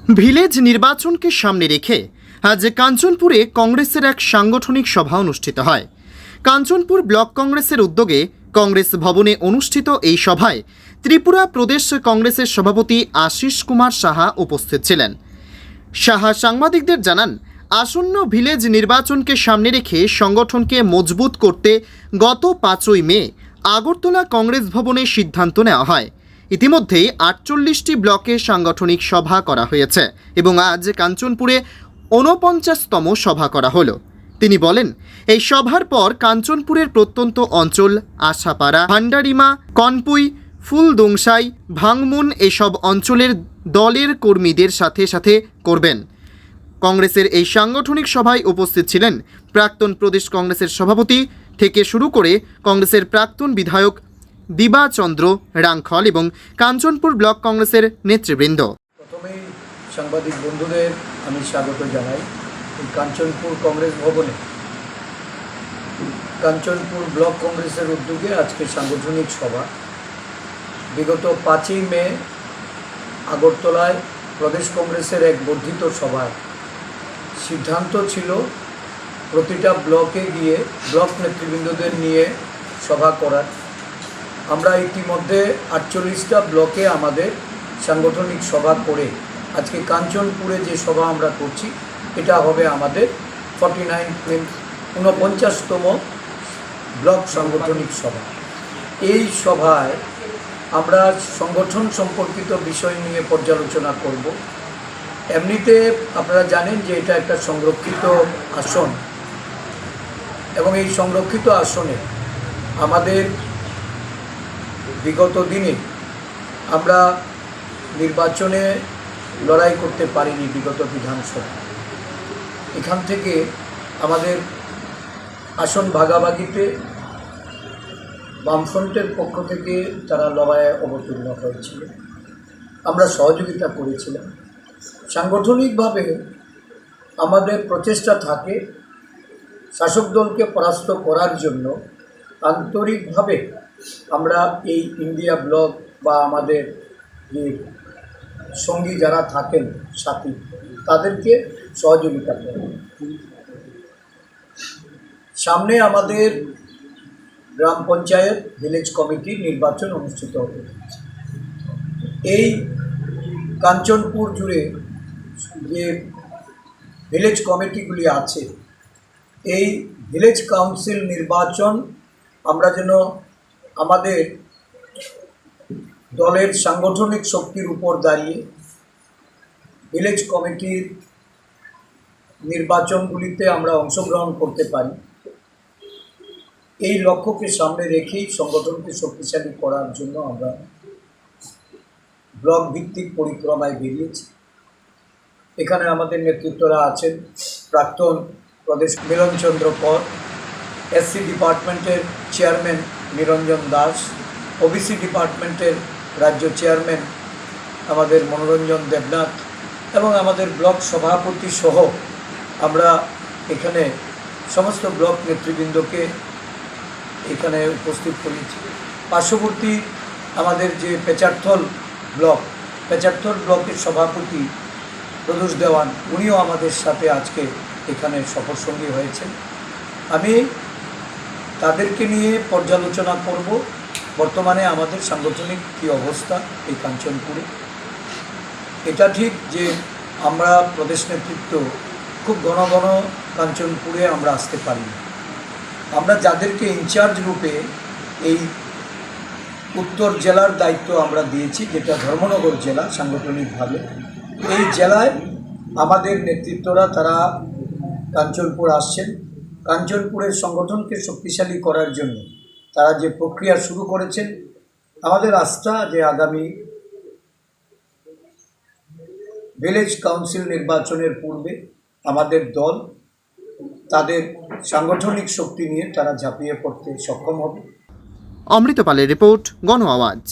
Village নির্বাচনকে সামনে রেখে আজ কাঞ্চনপুরে কংগ্রেসের এক সাংগঠনিক সভা অনুষ্ঠিত হয়। কাঞ্চনপুর ব্লক কংগ্রেসের উদ্যোগে কংগ্রেস ভবনে অনুষ্ঠিত এই সভায় ত্রিপুরা প্রদেশ কংগ্রেসের সভাপতি আশিস কুমার সাহা উপস্থিত ছিলেন। সাহা সাংবাদিকদের জানান, আসন্ন ভিলেজ নির্বাচনকে সামনে রেখে সংগঠনকে মজবুত করতে গত 5ই মে আগরতলা কংগ্রেস ভবনে সিদ্ধান্ত নেওয়া হয়। ইতিমধ্যেই 48টি ব্লকে সাংগঠনিক সভা করা হয়েছে এবং আজ কাঞ্চনপুরে 49তম সভা করা হলো। তিনি বলেন, এই সভার পর কাঞ্চনপুরের প্রত্যন্ত অঞ্চল আশাপাড়া, ভান্ডারিমা, কনপুই, ফুলদংসাই, ভাংমুন এসব অঞ্চলের দলের কর্মীদের সাথে সাথে করবেন। কংগ্রেসের এই সাংগঠনিক সভায় উপস্থিত ছিলেন প্রাক্তন প্রদেশ কংগ্রেসের সভাপতি থেকে শুরু করে কংগ্রেসের প্রাক্তন বিধায়ক দিবাচন্দ্র রাংখল এবং কাঞ্চনপুর ব্লক কংগ্রেসের নেতৃবৃন্দ। প্রথমেই সাংবাদিক বন্ধুদের আমি স্বাগত জানাই এই কাঞ্চনপুর কংগ্রেস ভবনে। কাঞ্চনপুর ব্লক কংগ্রেসের উদ্যোগে আজকে সাংগঠনিক সভা। বিগত 5ই মে আগরতলায় প্রদেশ কংগ্রেসের এক বর্ধিত সভায় সিদ্ধান্ত ছিল প্রতিটা ব্লকে গিয়ে ব্লক নেতৃবৃন্দদের নিয়ে সভা করার। আমরা ইতিমধ্যে 48টা ব্লকে আমাদের সাংগঠনিক সভা করে আজকে কাঞ্চনপুরে যে সভা আমরা করছি এটা হবে আমাদের 49তম ব্লক সাংগঠনিক সভা। এই সভায় আমরা সংগঠন সম্পর্কিত বিষয় নিয়ে পর্যালোচনা করব। এমনিতে আপনারা জানেন যে এটা একটা সংরক্ষিত আসন এবং এই সংরক্ষিত আসনে আমাদের বিগত দিনে আমরা নির্বাচনে লড়াই করতে পারিনি। বিগত বিধানসভা এখান থেকে আমাদের আসন ভাগাভাগিতে বামফ্রন্টের পক্ষ থেকে তারা লড়াইয়ে অবতীর্ণ হয়েছিল, আমরা সহযোগিতা করেছিলাম। সাংগঠনিকভাবে আমাদের প্রচেষ্টা থাকে শাসক দলকে পরাস্ত করার জন্য। আন্তরিকভাবে আমরা এই ইন্ডিয়া ব্লক বা আমাদের যে সঙ্গী যারা থাকেন সাথী তাদেরকে সহযোগিতা করি। সামনে আমাদের গ্রাম পঞ্চায়েত ভিলেজ কমিটির নির্বাচন অনুষ্ঠিত হবে। এই কাঞ্চনপুর জুড়ে যে ভিলেজ কমিটিগুলি আছে, এই ভিলেজ কাউন্সিল নির্বাচন আমরা যেন আমাদের দলের সাংগঠনিক শক্তির উপর দাঁড়িয়ে ভিলেজ কমিটির নির্বাচনগুলিতে আমরা অংশগ্রহণ করতে পারি, এই লক্ষ্যকে সামনে রেখেই সংগঠনকে শক্তিশালী করার জন্য আমরা ব্লক ভিত্তিক পরিক্রমায় বেরিয়েছি। এখানে আমাদের নেতৃত্বরা আছেন প্রাক্তন প্রদেশ মিলনচন্দ্র কর, এসসি ডিপার্টমেন্টের চেয়ারম্যান নিরঞ্জন দাস, ওবিসি ডিপার্টমেন্টের রাজ্য চেয়ারম্যান আমাদের মনোরঞ্জন দেবনাথ এবং আমাদের ব্লক সভাপতি সহ আমরা এখানে সমস্ত ব্লক নেতৃবৃন্দকে এখানে উপস্থিত করেছি। পার্শ্ববর্তী আমাদের যে পেচারথল ব্লকের সভাপতি প্রদোষ দেওয়ান, উনিও আমাদের সাথে আজকে এখানে সফরসঙ্গী হয়েছেন। আমি তাদেরকে নিয়ে পর্যালোচনা করব বর্তমানে আমাদের সাংগঠনিক কী অবস্থা এই কাঞ্চনপুরে। এটা ঠিক যে আমরা প্রদেশ নেতৃত্ব খুব ঘন ঘন কাঞ্চনপুরে আমরা আসতে পারি না। আমরা যাদেরকে ইনচার্জ রূপে এই উত্তর জেলার দায়িত্ব আমরা দিয়েছি, যেটা ধর্মনগর জেলা সাংগঠনিকভাবে, এই জেলায় আমাদের নেতৃত্বরা তারা কাঞ্চনপুর আসছেন। কাঞ্চনপুরের সংগঠনকে শক্তিশালী করার জন্য তারা যে প্রক্রিয়া শুরু করেছেন, আমাদের আস্থা যে আগামী ভিলেজ কাউন্সিল নির্বাচনের পূর্বে আমাদের দল তাদের সাংগঠনিক শক্তি নিয়ে তারা ঝাঁপিয়ে পড়তে সক্ষম হবে। অমৃত পালের রিপোর্ট, গণ আওয়াজ।